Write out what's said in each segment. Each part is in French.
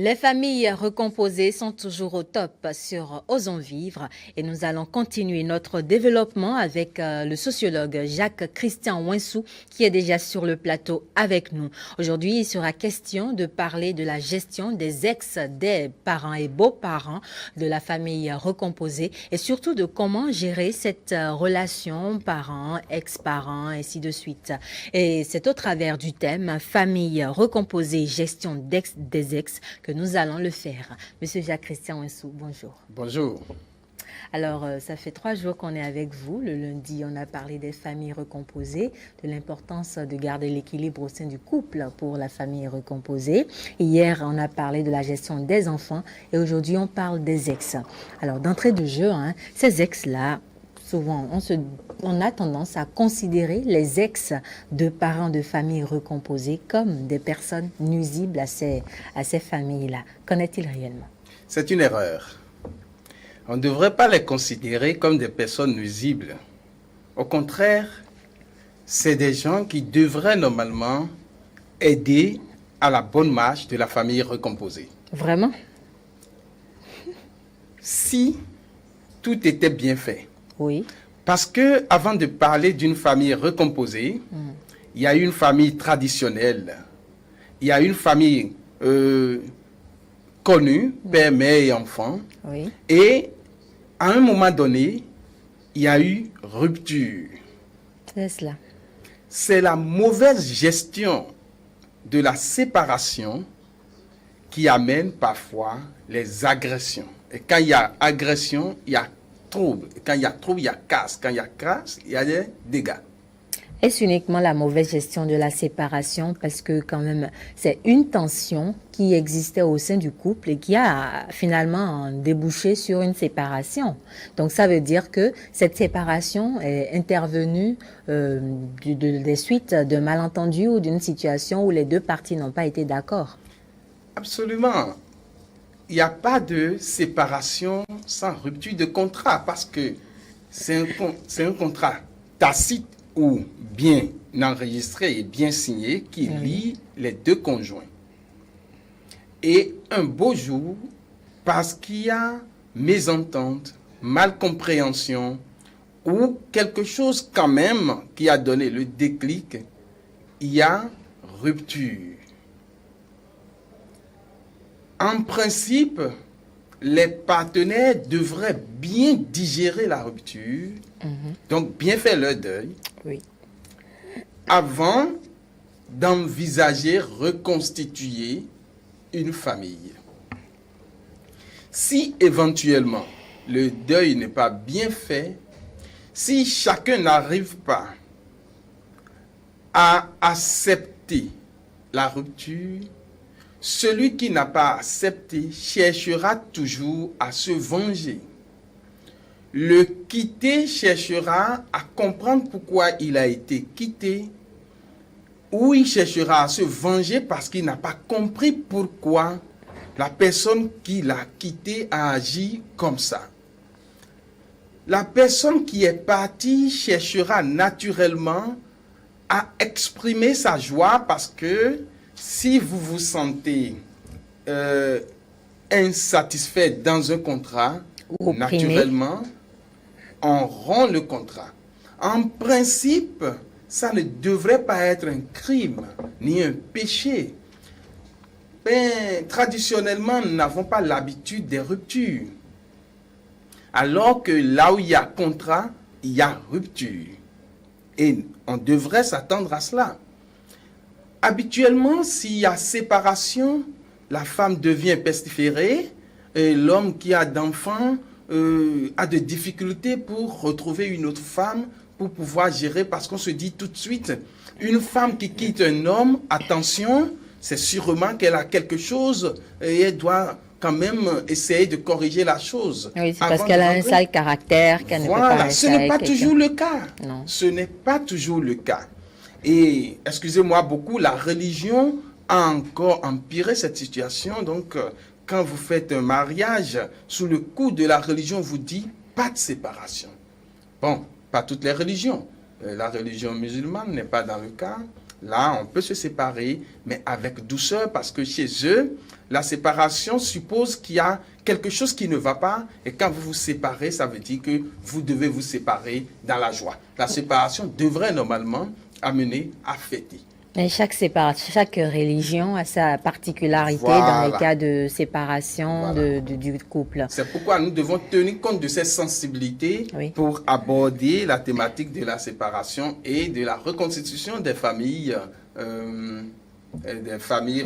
Les familles recomposées sont toujours au top sur Osons Vivre et nous allons continuer notre développement avec le sociologue Jacques-Christian Winsou qui est déjà sur le plateau avec nous. Aujourd'hui, il sera question de parler de la gestion des ex des parents et beaux-parents de la famille recomposée et surtout de comment gérer cette relation parents, ex-parents, ainsi de suite. Et c'est au travers du thème famille recomposée, gestion des ex que nous allons le faire. Monsieur Jacques-Christian Winsou, bonjour. Bonjour. Alors, ça fait 3 jours qu'on est avec vous. Le lundi, on a parlé des familles recomposées, de l'importance de garder l'équilibre au sein du couple pour la famille recomposée. Hier, on a parlé de la gestion des enfants et aujourd'hui, on parle des ex. Alors, d'entrée de jeu, ces ex-là, souvent, on a tendance à considérer les ex de parents de familles recomposées comme des personnes nuisibles à ces familles-là. Qu'en est-il réellement? C'est une erreur. On ne devrait pas les considérer comme des personnes nuisibles. Au contraire, c'est des gens qui devraient normalement aider à la bonne marche de la famille recomposée. Vraiment? Si tout était bien fait. Oui. Parce que avant de parler d'une famille recomposée, il y a une famille traditionnelle. Il y a une famille connue, père, mère et enfant. Oui. Et à un moment donné, il y a eu rupture. C'est cela. C'est la mauvaise gestion de la séparation qui amène parfois les agressions. Et quand il y a agression, il y a trouble. Et quand il y a trouble, il y a casse. Quand il y a casse, il y a des dégâts. Est-ce uniquement la mauvaise gestion de la séparation parce que quand même c'est une tension qui existait au sein du couple et qui a finalement débouché sur une séparation. Donc ça veut dire que cette séparation est intervenue des suites de malentendus ou d'une situation où les deux parties n'ont pas été d'accord. Absolument. Il n'y a pas de séparation sans rupture de contrat parce que c'est un contrat tacite ou bien enregistré et bien signé qui lie les deux conjoints. Et un beau jour, parce qu'il y a mésentente, malcompréhension ou quelque chose quand même qui a donné le déclic, il y a rupture. En principe, les partenaires devraient bien digérer la rupture, donc bien faire leur deuil, avant d'envisager reconstituer une famille. Si éventuellement le deuil n'est pas bien fait, si chacun n'arrive pas à accepter la rupture, celui qui n'a pas accepté cherchera toujours à se venger. Le quitté cherchera à comprendre pourquoi il a été quitté, ou il cherchera à se venger parce qu'il n'a pas compris pourquoi la personne qui l'a quitté a agi comme ça. La personne qui est partie cherchera naturellement à exprimer sa joie parce que si vous vous sentez insatisfait dans un contrat, naturellement, on rompt le contrat. En principe, ça ne devrait pas être un crime ni un péché. Mais traditionnellement, nous n'avons pas l'habitude des ruptures. Alors que là où il y a contrat, il y a rupture. Et on devrait s'attendre à cela. Habituellement, s'il y a séparation, la femme devient pestiférée et l'homme qui a d'enfants a des difficultés pour retrouver une autre femme pour pouvoir gérer parce qu'on se dit tout de suite, une femme qui quitte un homme, attention, c'est sûrement qu'elle a quelque chose et elle doit quand même essayer de corriger la chose. Oui, c'est parce qu'elle a un sale caractère, qu'elle ne peut pas rester ce n'est avec pas quelqu'un. toujours le cas. Non. Ce n'est pas toujours le cas. Et, excusez-moi beaucoup, la religion a encore empiré cette situation. Donc, quand vous faites un mariage, sous le coup de la religion, vous dit pas de séparation. Bon, pas toutes les religions. La religion musulmane n'est pas dans le cas. là, on peut se séparer, mais avec douceur, parce que chez eux, la séparation suppose qu'il y a quelque chose qui ne va pas, et quand vous vous séparez, ça veut dire que vous devez vous séparer dans la joie. La séparation devrait normalement amener à fêter. Mais chaque religion a sa particularité dans les cas de séparation du couple. C'est pourquoi nous devons tenir compte de ces sensibilités pour aborder la thématique de la séparation et de la reconstitution des familles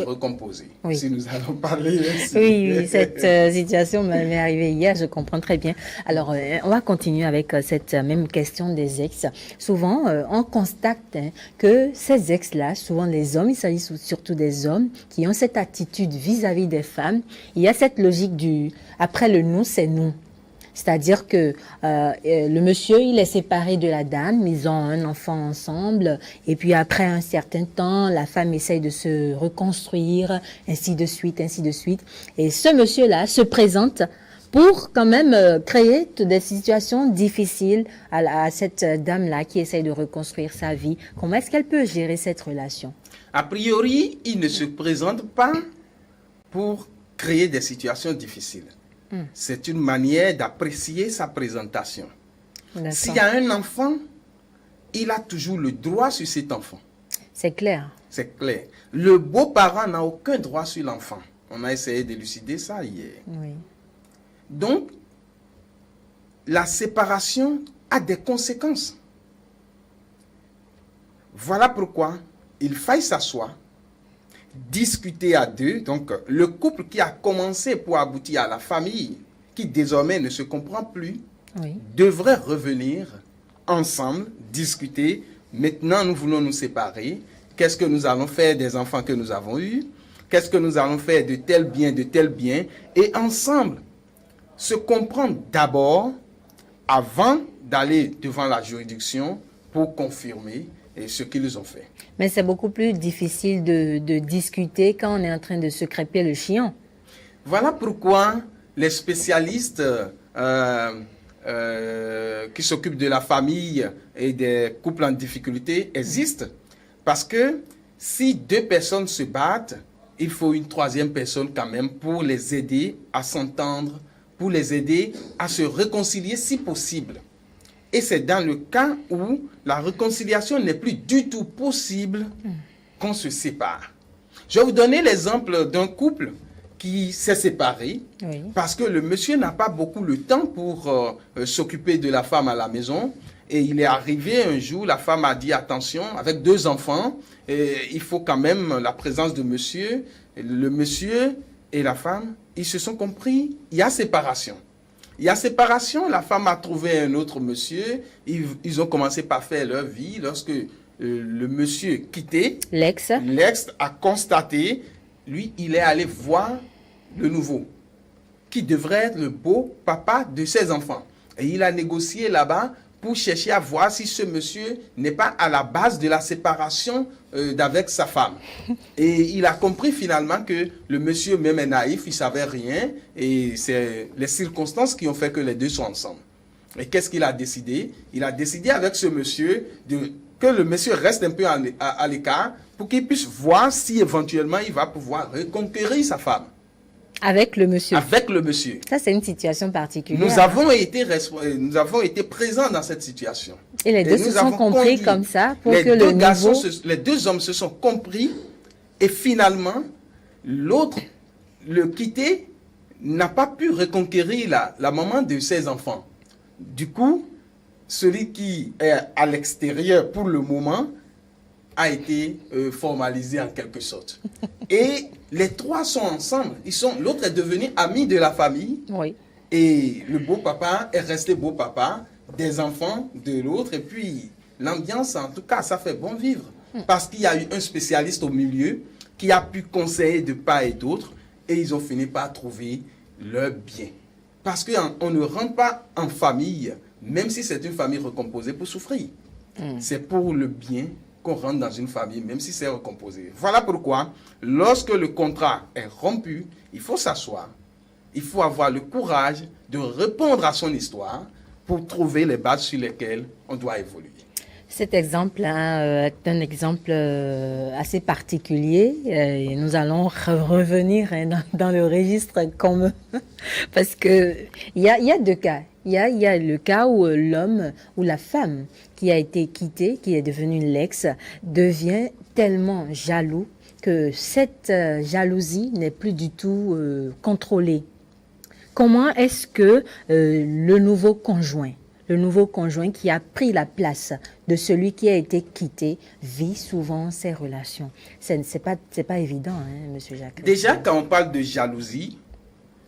recomposées. Oui. Si nous allons parler ainsi. Oui, cette situation m'est arrivée hier, je comprends très bien. Alors, on va continuer avec cette même question des ex. Souvent, on constate que ces ex-là, souvent les hommes, il s'agit surtout des hommes qui ont cette attitude vis-à-vis des femmes. Il y a cette logique du « après le nous, c'est nous ». C'est-à-dire que le monsieur, il est séparé de la dame, ils ont un enfant ensemble, et puis après un certain temps, la femme essaye de se reconstruire, ainsi de suite, ainsi de suite. Et ce monsieur-là se présente pour quand même créer des situations difficiles à cette dame-là qui essaye de reconstruire sa vie. Comment est-ce qu'elle peut gérer cette relation? A priori, il ne se présente pas pour créer des situations difficiles. C'est une manière d'apprécier sa présentation. S'il y a un enfant, il a toujours le droit sur cet enfant. C'est clair. C'est clair. Le beau-parent n'a aucun droit sur l'enfant. On a essayé d'élucider ça hier. Oui. Donc, la séparation a des conséquences. Voilà pourquoi il faille s'asseoir, discuter à deux. Donc, le couple qui a commencé pour aboutir à la famille, qui désormais ne se comprend plus, devrait revenir ensemble, discuter. Maintenant, nous voulons nous séparer. Qu'est-ce que nous allons faire des enfants que nous avons eus? Qu'est-ce que nous allons faire de tel bien? Et ensemble, se comprendre d'abord avant d'aller devant la juridiction pour confirmer ce qu'ils ont fait. Mais c'est beaucoup plus difficile de discuter quand on est en train de se crêper le chignon. Voilà pourquoi les spécialistes qui s'occupent de la famille et des couples en difficulté existent. Parce que si deux personnes se battent, il faut une troisième personne quand même pour les aider à s'entendre, pour les aider à se réconcilier si possible. Et c'est dans le cas où la réconciliation n'est plus du tout possible qu'on se sépare. Je vais vous donner l'exemple d'un couple qui s'est séparé parce que le monsieur n'a pas beaucoup le temps pour s'occuper de la femme à la maison. Et il est arrivé un jour, la femme a dit attention, avec 2 enfants, il faut quand même la présence de monsieur. Le monsieur et la femme, ils se sont compris, il y a séparation. Il y a séparation, la femme a trouvé un autre monsieur, ils ont commencé par faire leur vie. Lorsque le monsieur quittait, l'ex a constaté, lui, il est allé voir le nouveau, qui devrait être le beau papa de ses enfants. Et il a négocié là-bas pour chercher à voir si ce monsieur n'est pas à la base de la séparation d'avec sa femme. Et il a compris finalement que le monsieur même est naïf, il ne savait rien, et c'est les circonstances qui ont fait que les deux sont ensemble. Et qu'est-ce qu'il a décidé? Il a décidé avec ce monsieur que le monsieur reste un peu à l'écart pour qu'il puisse voir si éventuellement il va pouvoir reconquérir sa femme. Avec le monsieur. Avec le monsieur. Ça, c'est une situation particulière. Nous avons été présents dans cette situation. Et les deux se sont compris comme ça pour les que deux le garçons, nouveau... les 2 hommes se sont compris et finalement, l'autre, le quitté, n'a pas pu reconquérir la maman de ses enfants. Du coup, celui qui est à l'extérieur pour le moment a été formalisé en quelque sorte. Et les 3 sont ensemble. L'autre est devenu ami de la famille. Oui. Et le beau papa est resté beau papa des enfants de l'autre. Et puis, l'ambiance, en tout cas, ça fait bon vivre. Parce qu'il y a eu un spécialiste au milieu qui a pu conseiller de part et d'autre. Et ils ont fini par trouver leur bien. Parce qu'on ne rentre pas en famille, même si c'est une famille recomposée, pour souffrir. C'est pour le bien qu'on rentre dans une famille, même si c'est recomposé. Voilà pourquoi, lorsque le contrat est rompu, il faut s'asseoir. Il faut avoir le courage de répondre à son histoire pour trouver les bases sur lesquelles on doit évoluer. Cet exemple est un exemple assez particulier et nous allons revenir dans le registre commun parce que il y a deux cas. Il y a le cas où l'homme ou la femme qui a été quittée, qui est devenue l'ex, devient tellement jaloux que cette jalousie n'est plus du tout contrôlée. Comment est-ce que le nouveau conjoint qui a pris la place de celui qui a été quitté vit souvent ses relations? C'est pas évident, hein, Monsieur Jacques. Déjà, quand on parle de jalousie,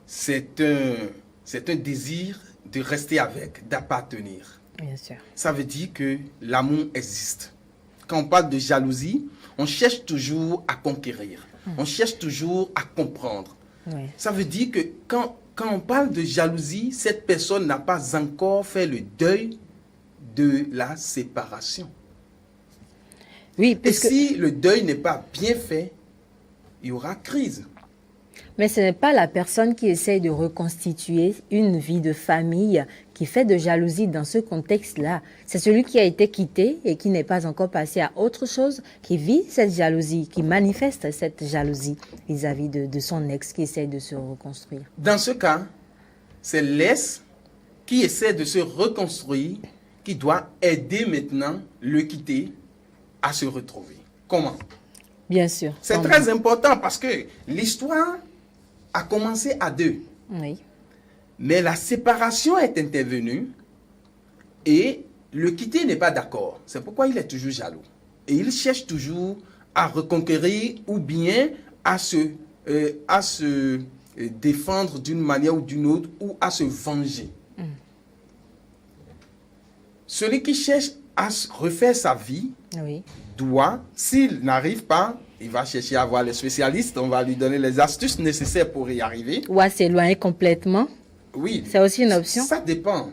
c'est un désir de rester avec, d'appartenir. Bien sûr. Ça veut dire que l'amour existe. Quand on parle de jalousie, on cherche toujours à conquérir. On cherche toujours à comprendre. Oui. Ça veut dire que quand on parle de jalousie, cette personne n'a pas encore fait le deuil de la séparation. Oui, et si le deuil n'est pas bien fait, il y aura crise. Mais ce n'est pas la personne qui essaye de reconstituer une vie de famille qui fait de jalousie dans ce contexte-là. C'est celui qui a été quitté et qui n'est pas encore passé à autre chose, qui vit cette jalousie, qui manifeste cette jalousie vis-à-vis de son ex qui essaye de se reconstruire. Dans ce cas, c'est l'ex qui essaie de se reconstruire qui doit aider maintenant le quitté à se retrouver. Comment? Bien sûr. C'est très important parce que l'histoire a commencé à deux. Oui. Mais la séparation est intervenue et le quitté n'est pas d'accord. C'est pourquoi il est toujours jaloux. Et il cherche toujours à reconquérir ou bien à se défendre d'une manière ou d'une autre ou à se venger. Celui qui cherche à refaire sa vie doit, s'il n'arrive pas, il va chercher à voir les spécialistes, on va lui donner les astuces nécessaires pour y arriver. Ou à s'éloigner complètement. Oui. C'est aussi une option. Ça dépend.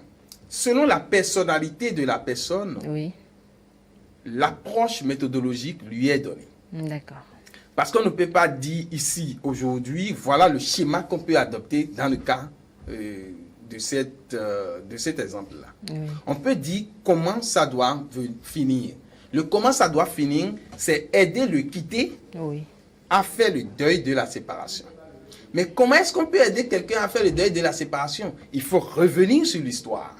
Selon la personnalité de la personne, l'approche méthodologique lui est donnée. D'accord. Parce qu'on ne peut pas dire ici, aujourd'hui, voilà le schéma qu'on peut adopter dans le cas de cet exemple-là. On peut dire comment ça doit finir. Le comment ça doit finir, c'est aider le quitté à faire le deuil de la séparation. Mais comment est-ce qu'on peut aider quelqu'un à faire le deuil de la séparation? Il faut revenir sur l'histoire.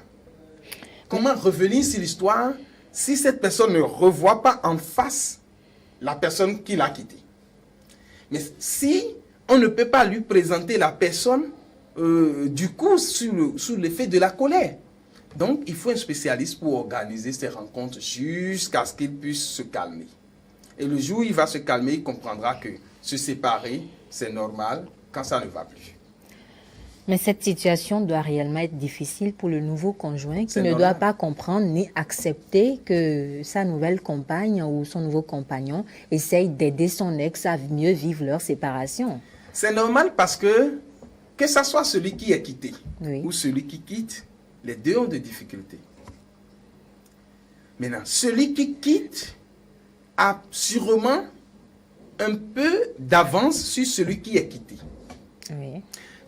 Comment revenir sur l'histoire si cette personne ne revoit pas en face la personne qui l'a quitté? Mais si on ne peut pas lui présenter la personne, du coup, sous l'effet de la colère. Donc, il faut un spécialiste pour organiser ces rencontres jusqu'à ce qu'il puisse se calmer. Et le jour où il va se calmer, il comprendra que se séparer, c'est normal quand ça ne va plus. Mais cette situation doit réellement être difficile pour le nouveau conjoint qui ne doit pas comprendre ni accepter que sa nouvelle compagne ou son nouveau compagnon essaye d'aider son ex à mieux vivre leur séparation. C'est normal parce que ce soit celui qui est quitté ou celui qui quitte, les deux ont des difficultés. Maintenant, celui qui quitte a sûrement un peu d'avance sur celui qui est quitté.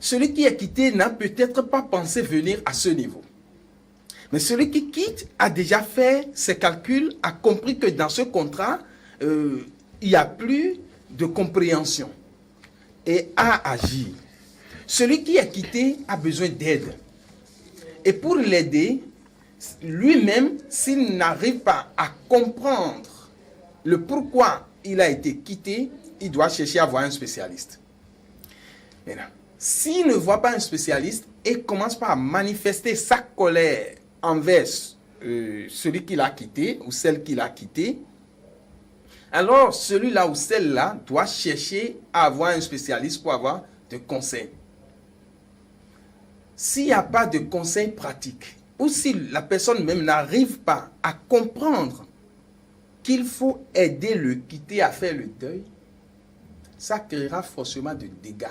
Celui qui est quitté n'a peut-être pas pensé venir à ce niveau. Mais celui qui quitte a déjà fait ses calculs, a compris que dans ce contrat, il n'y a plus de compréhension et a agi. Celui qui est quitté a besoin d'aide. Et pour l'aider, lui-même, s'il n'arrive pas à comprendre le pourquoi il a été quitté, il doit chercher à voir un spécialiste. Maintenant, s'il ne voit pas un spécialiste et commence par manifester sa colère envers celui qui l'a quitté ou celle qui l'a quitté, alors celui-là ou celle-là doit chercher à avoir un spécialiste pour avoir des conseils. S'il n'y a pas de conseils pratiques, ou si la personne même n'arrive pas à comprendre qu'il faut aider le quitté à faire le deuil, ça créera forcément de dégâts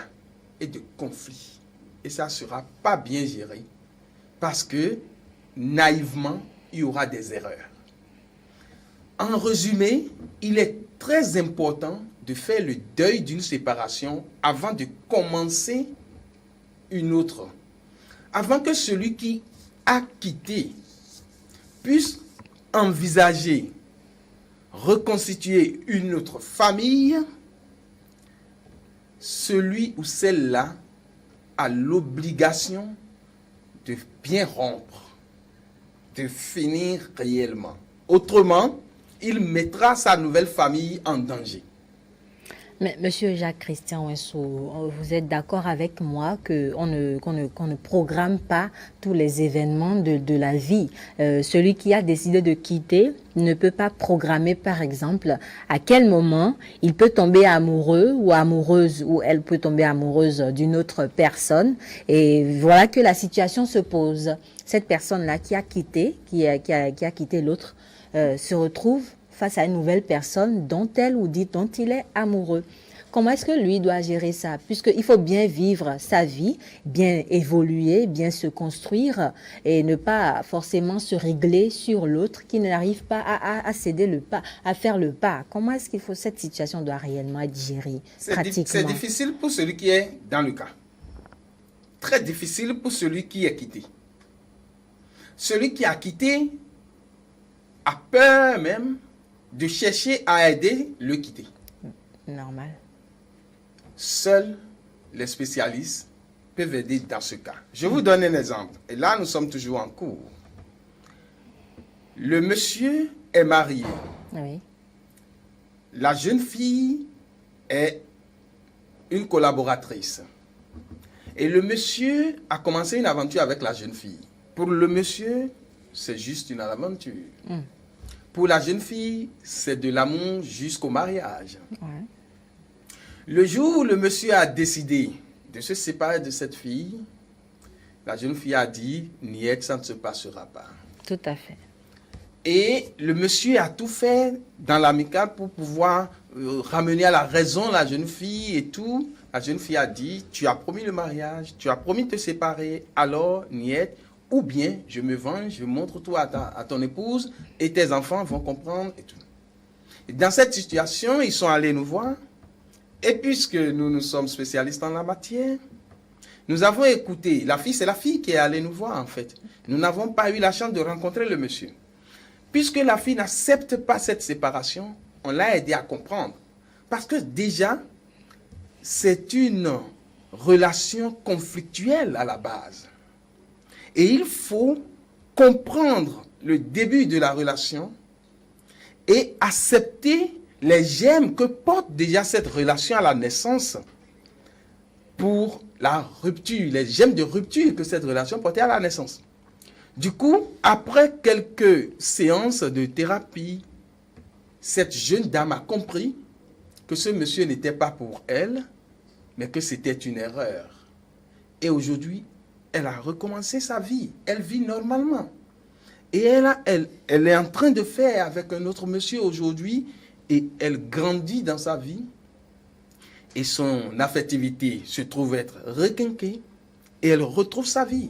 et de conflits. Et ça ne sera pas bien géré parce que naïvement, il y aura des erreurs. En résumé, il est très important de faire le deuil d'une séparation avant de commencer une autre. Avant que celui qui a quitté puisse envisager, reconstituer une autre famille, celui ou celle-là a l'obligation de bien rompre, de finir réellement. Autrement, il mettra sa nouvelle famille en danger. Mais Monsieur Jacques-Christian Ouensou, vous êtes d'accord avec moi qu'on ne programme pas tous les événements de la vie. Celui qui a décidé de quitter ne peut pas programmer, par exemple, à quel moment il peut tomber amoureux ou amoureuse, ou elle peut tomber amoureuse d'une autre personne. Et voilà que la situation se pose. Cette personne-là qui a quitté, qui a quitté l'autre, se retrouve face à une nouvelle personne dont elle ou dit dont il est amoureux. Comment est-ce que lui doit gérer ça? Puisqu'il faut bien vivre sa vie, bien évoluer, bien se construire et ne pas forcément se régler sur l'autre qui n'arrive pas à céder le pas, à faire le pas. Comment est-ce qu'il faut, cette situation doit réellement être gérée pratiquement? C'est difficile pour celui qui est dans le cas. Très difficile pour celui qui est quitté. Celui qui a quitté a peur même de chercher à aider le quitté. Normal. Seuls les spécialistes peuvent aider dans ce cas. Je vous donne un exemple. Et là, nous sommes toujours en cours. Le monsieur est marié. Oui. La jeune fille est une collaboratrice. Et le monsieur a commencé une aventure avec la jeune fille. Pour le monsieur, c'est juste une aventure. Pour la jeune fille, c'est de l'amour jusqu'au mariage. Ouais. Le jour où le monsieur a décidé de se séparer de cette fille, la jeune fille a dit, Niet, ça ne se passera pas. Tout à fait. Et le monsieur a tout fait dans l'amical pour pouvoir ramener à la raison la jeune fille et tout. La jeune fille a dit, tu as promis le mariage, tu as promis de te séparer, alors Niet, ou bien je me venge, je montre tout à ton épouse et tes enfants vont comprendre et tout. Et dans cette situation, ils sont allés nous voir. Et puisque nous sommes spécialistes en la matière, nous avons écouté. La fille, c'est la fille qui est allée nous voir en fait. Nous n'avons pas eu la chance de rencontrer le monsieur. Puisque la fille n'accepte pas cette séparation, on l'a aidé à comprendre. Parce que déjà, c'est une relation conflictuelle à la base. Et il faut comprendre le début de la relation et accepter les gemmes que porte déjà cette relation à la naissance pour la rupture, les gemmes de rupture que cette relation portait à la naissance. Du coup, après quelques séances de thérapie, cette jeune dame a compris que ce monsieur n'était pas pour elle, mais que c'était une erreur. Et aujourd'hui, elle a recommencé sa vie. Elle vit normalement. Et elle est en train de faire avec un autre monsieur aujourd'hui, et elle grandit dans sa vie, et son affectivité se trouve être requinquée, et elle retrouve sa vie.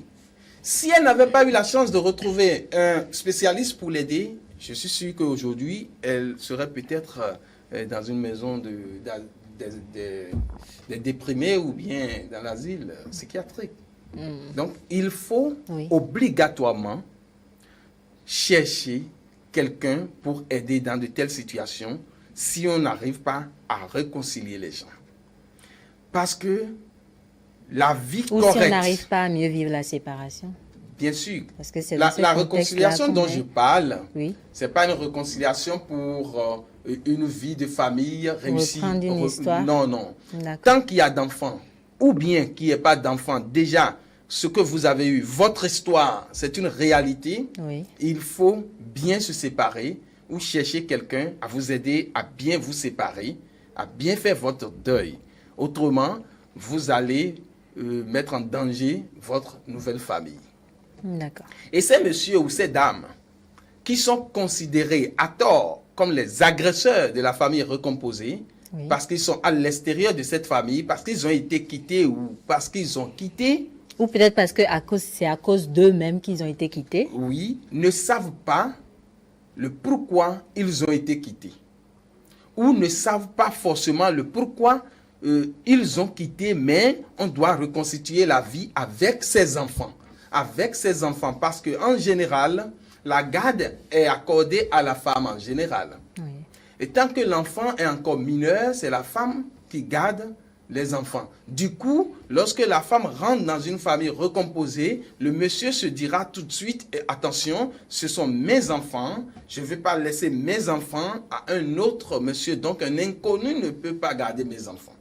Si elle n'avait pas eu la chance de retrouver un spécialiste pour l'aider, je suis sûr qu'aujourd'hui, elle serait peut-être dans une maison des déprimés ou bien dans l'asile psychiatrique. Donc, il faut obligatoirement chercher quelqu'un pour aider dans de telles situations si on n'arrive pas à réconcilier les gens. Parce que la vie correcte... Ou si on n'arrive pas à mieux vivre la séparation. Bien sûr. Parce que c'est la réconciliation dont je parle, oui. Ce n'est pas une réconciliation pour une vie de famille réussie. Reprendre une histoire. Non, non. Tant qu'il y a d'enfants, ou bien qu'il n'y ait pas d'enfants, déjà, ce que vous avez eu, votre histoire, c'est une réalité. Oui. Il faut bien se séparer ou chercher quelqu'un à vous aider à bien vous séparer, à bien faire votre deuil. Autrement, vous allez mettre en danger votre nouvelle famille. D'accord. Et ces messieurs ou ces dames qui sont considérés à tort comme les agresseurs de la famille recomposée, oui. Parce qu'ils sont à l'extérieur de cette famille, parce qu'ils ont été quittés ou parce qu'ils ont quitté, ou peut-être parce que c'est à cause d'eux-mêmes qu'ils ont été quittés. Oui, ne savent pas le pourquoi ils ont été quittés. Ou ne savent pas forcément le pourquoi ils ont quitté, mais on doit reconstituer la vie avec ses enfants. avec ses enfants, parce qu'en général, la garde est accordée à la femme en général. Oui. Et tant que l'enfant est encore mineur, c'est la femme qui garde les enfants. Du coup, lorsque la femme rentre dans une famille recomposée, le monsieur se dira tout de suite, attention, ce sont mes enfants, je ne vais pas laisser mes enfants à un autre monsieur, donc un inconnu ne peut pas garder mes enfants.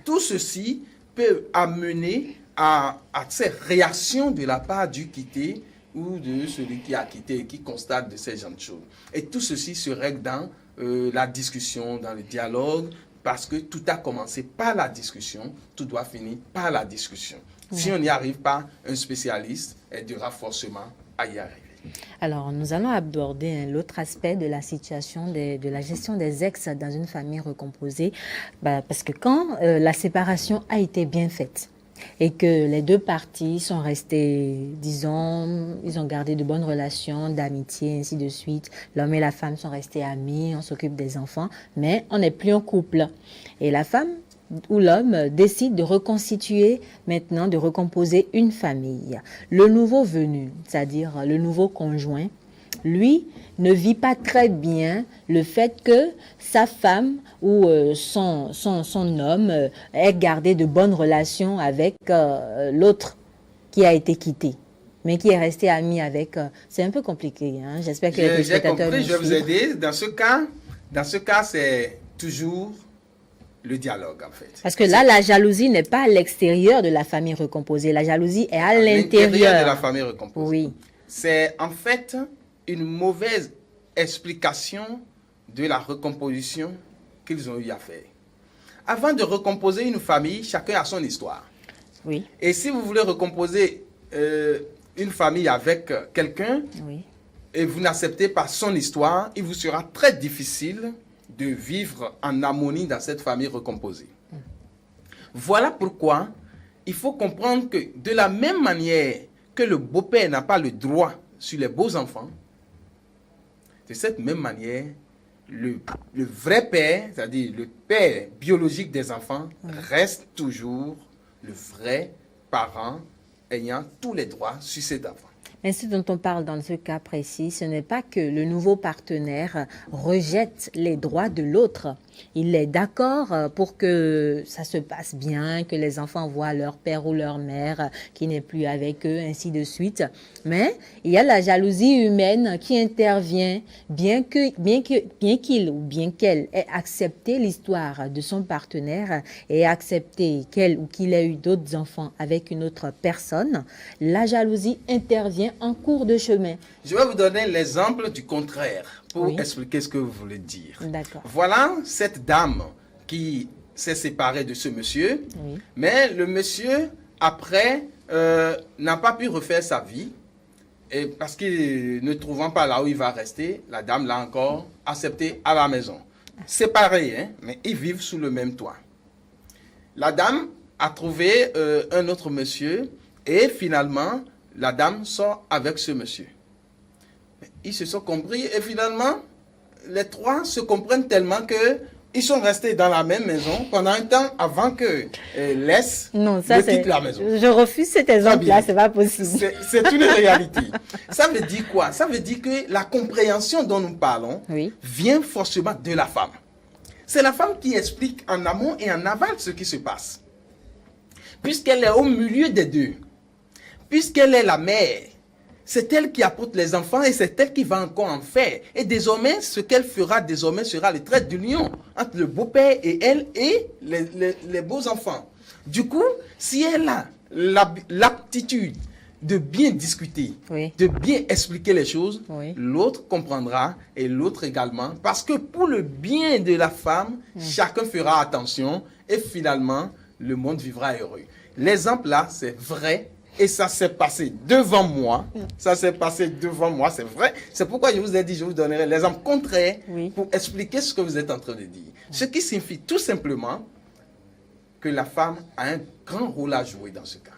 Tout ceci peut amener à ces réactions de la part du quitté ou de celui qui a quitté et qui constate de ces genres de choses. Et tout ceci se règle dans la discussion, dans le dialogue, parce que tout a commencé par la discussion, tout doit finir par la discussion. Oui. Si on n'y arrive pas, un spécialiste aidera forcément à y arriver. Alors, nous allons aborder l'autre aspect de la situation de la gestion des ex dans une famille recomposée. Parce que quand la séparation a été bien faite et que les deux parties sont restées, disons, ils ont gardé de bonnes relations, d'amitié, ainsi de suite. L'homme et la femme sont restés amis, on s'occupe des enfants, mais on n'est plus en couple. Et la femme ou l'homme décide de reconstituer maintenant, de recomposer une famille. Le nouveau venu, c'est-à-dire le nouveau conjoint, lui ne vit pas très bien le fait que sa femme ou son homme ait gardé de bonnes relations avec l'autre qui a été quitté, mais qui est resté ami avec. C'est un peu compliqué. Hein? J'espère que les spectateurs compris, je vais vous aider. Dans ce cas, c'est toujours le dialogue, en fait. Parce que là, la jalousie n'est pas à l'extérieur de la famille recomposée. La jalousie est à l'intérieur de la famille recomposée. Oui. C'est en fait une mauvaise explication de la recomposition qu'ils ont eu à faire. Avant de recomposer une famille, chacun a son histoire. Oui. Et si vous voulez recomposer une famille avec quelqu'un, oui, et vous n'acceptez pas son histoire, il vous sera très difficile de vivre en harmonie dans cette famille recomposée. Voilà pourquoi il faut comprendre que de la même manière que le beau-père n'a pas le droit sur les beaux-enfants, de cette même manière, le vrai père, c'est-à-dire le père biologique des enfants, reste toujours le vrai parent ayant tous les droits sur cet enfant. Mais ce dont on parle dans ce cas précis, ce n'est pas que le nouveau partenaire rejette les droits de l'autre. Il est d'accord pour que ça se passe bien, que les enfants voient leur père ou leur mère qui n'est plus avec eux, ainsi de suite. Mais il y a la jalousie humaine qui intervient, bien qu'il ou bien qu'elle ait accepté l'histoire de son partenaire et accepté qu'elle ou qu'il ait eu d'autres enfants avec une autre personne. La jalousie intervient en cours de chemin. Je vais vous donner l'exemple du contraire pour expliquer ce que vous voulez dire. D'accord. Voilà cette dame qui s'est séparée de ce monsieur, mais le monsieur, après, n'a pas pu refaire sa vie, et parce qu'il ne trouvant pas là où il va rester, la dame l'a encore accepté à la maison. Séparés, hein, mais ils vivent sous le même toit. La dame a trouvé un autre monsieur, et finalement, la dame sort avec ce monsieur. Ils se sont compris et finalement, les trois se comprennent tellement qu'ils sont restés dans la même maison pendant un temps avant que laisse quitte la maison. Je refuse cet exemple-là, c'est pas possible. C'est une réalité. Ça veut dire quoi? Ça veut dire que la compréhension dont nous parlons vient forcément de la femme. C'est la femme qui explique en amont et en aval ce qui se passe. Puisqu'elle est au milieu des deux. Puisqu'elle est la mère, c'est elle qui apporte les enfants et c'est elle qui va encore en faire. Et désormais, ce qu'elle fera désormais sera le trait d'union entre le beau-père et elle et les beaux-enfants. Du coup, si elle a l'aptitude de bien discuter, de bien expliquer les choses, l'autre comprendra et l'autre également. Parce que pour le bien de la femme, chacun fera attention et finalement, le monde vivra heureux. L'exemple là, c'est vrai. Et ça s'est passé devant moi. Ça s'est passé devant moi, c'est vrai. C'est pourquoi je vous ai dit, je vous donnerai l'exemple contraire pour expliquer ce que vous êtes en train de dire. Ce qui signifie tout simplement que la femme a un grand rôle à jouer dans ce cas.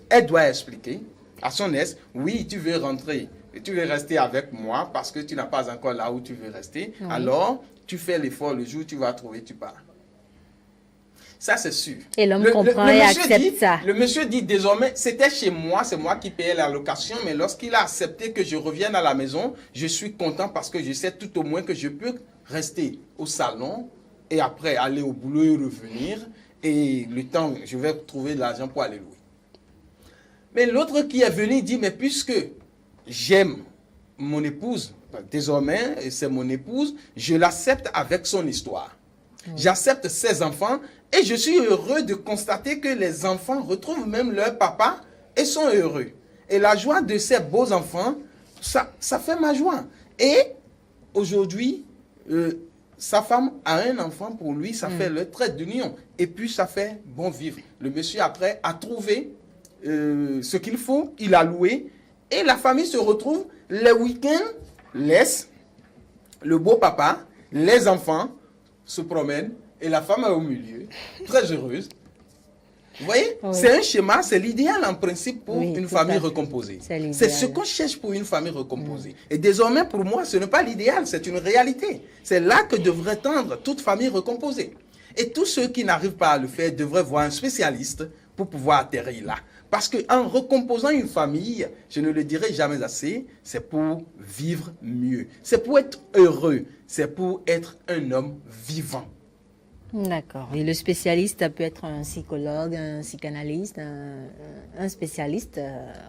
Elle doit expliquer à son ex, oui, tu veux rentrer, et tu veux rester avec moi parce que tu n'as pas encore là où tu veux rester. Alors, tu fais l'effort le jour où tu vas trouver, tu pars. Ça, c'est sûr. Et l'homme comprend et accepte dit, ça. Le monsieur dit désormais, c'était chez moi, c'est moi qui payais la location, mais lorsqu'il a accepté que je revienne à la maison, je suis content parce que je sais tout au moins que je peux rester au salon et après aller au boulot et revenir. Et le temps, je vais trouver de l'argent pour aller louer. Mais l'autre qui est venu dit, mais puisque j'aime mon épouse, désormais c'est mon épouse, je l'accepte avec son histoire. J'accepte ses enfants et je suis heureux de constater que les enfants retrouvent même leur papa et sont heureux. Et la joie de ces beaux enfants, ça fait ma joie. Et aujourd'hui, sa femme a un enfant pour lui, ça fait le trait d'union. Et puis ça fait bon vivre. Le monsieur après a trouvé ce qu'il faut, il a loué. Et la famille se retrouve les week-ends, laisse le beau papa, les enfants se promènent et la femme est au milieu, très heureuse. Vous voyez, oui. C'est un schéma, c'est l'idéal en principe pour une famille recomposée. C'est ce qu'on cherche pour une famille recomposée. Et désormais, pour moi, ce n'est pas l'idéal, c'est une réalité. C'est là que devrait tendre toute famille recomposée. Et tous ceux qui n'arrivent pas à le faire devraient voir un spécialiste pour pouvoir atterrir là. Parce qu'en recomposant une famille, je ne le dirai jamais assez, c'est pour vivre mieux. C'est pour être heureux. C'est pour être un homme vivant. D'accord. Et le spécialiste peut être un psychologue, un psychanalyste, un spécialiste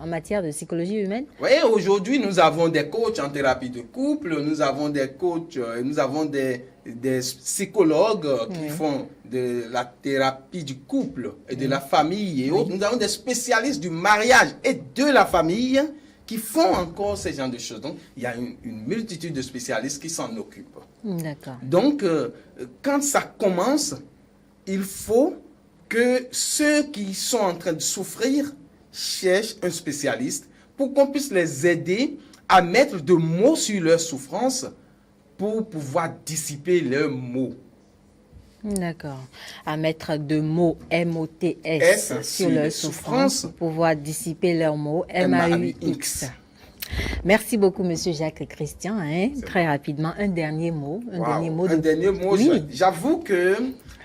en matière de psychologie humaine? Oui, aujourd'hui, nous avons des coachs en thérapie de couple, nous avons des coachs, nous avons des psychologues qui font de la thérapie du couple et de la famille et autres. Nous avons des spécialistes du mariage et de la famille qui font encore ce genre de choses. Donc, il y a une multitude de spécialistes qui s'en occupent. D'accord. Donc, quand ça commence, il faut que ceux qui sont en train de souffrir cherchent un spécialiste pour qu'on puisse les aider à mettre de mots sur leur souffrance pour pouvoir dissiper leurs maux. D'accord. À mettre de mots M-O-T-S sur leur souffrance pour pouvoir dissiper leurs mots M-A-U-X. Merci beaucoup, Monsieur Jacques Christian. Très rapidement, un dernier mot. Un dernier mot. Oui. J'avoue que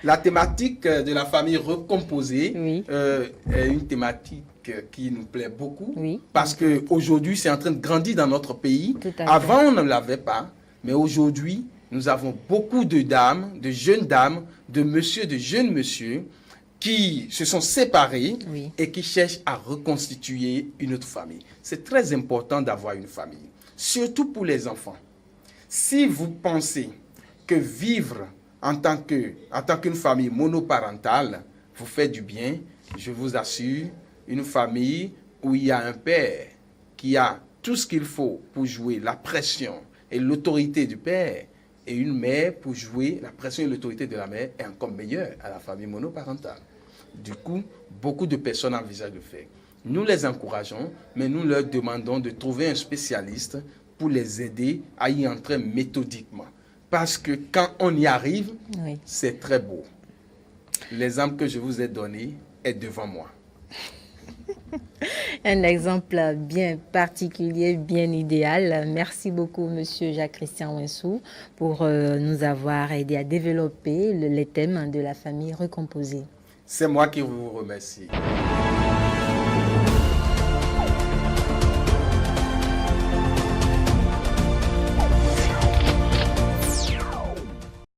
la thématique de la famille recomposée est une thématique qui nous plaît beaucoup. Parce qu'aujourd'hui, c'est en train de grandir dans notre pays. Avant, on ne l'avait pas. Mais aujourd'hui, nous avons beaucoup de dames, de jeunes dames, de monsieur, de jeunes monsieur qui se sont séparés et qui cherchent à reconstituer une autre famille. C'est très important d'avoir une famille, surtout pour les enfants. Si vous pensez que vivre en tant qu'une famille monoparentale vous fait du bien, je vous assure, une famille où il y a un père qui a tout ce qu'il faut pour jouer la pression et l'autorité du père, et une mère pour jouer la pression et l'autorité de la mère est encore meilleure à la famille monoparentale. Du coup, beaucoup de personnes envisagent de faire. Nous les encourageons, mais nous leur demandons de trouver un spécialiste pour les aider à y entrer méthodiquement. Parce que quand on y arrive, c'est très beau. L'exemple que je vous ai donné est devant moi. Un exemple bien particulier, bien idéal. Merci beaucoup, Monsieur Jacques-Christian Ouensou, pour nous avoir aidé à développer les thèmes de la famille recomposée. C'est moi qui vous remercie.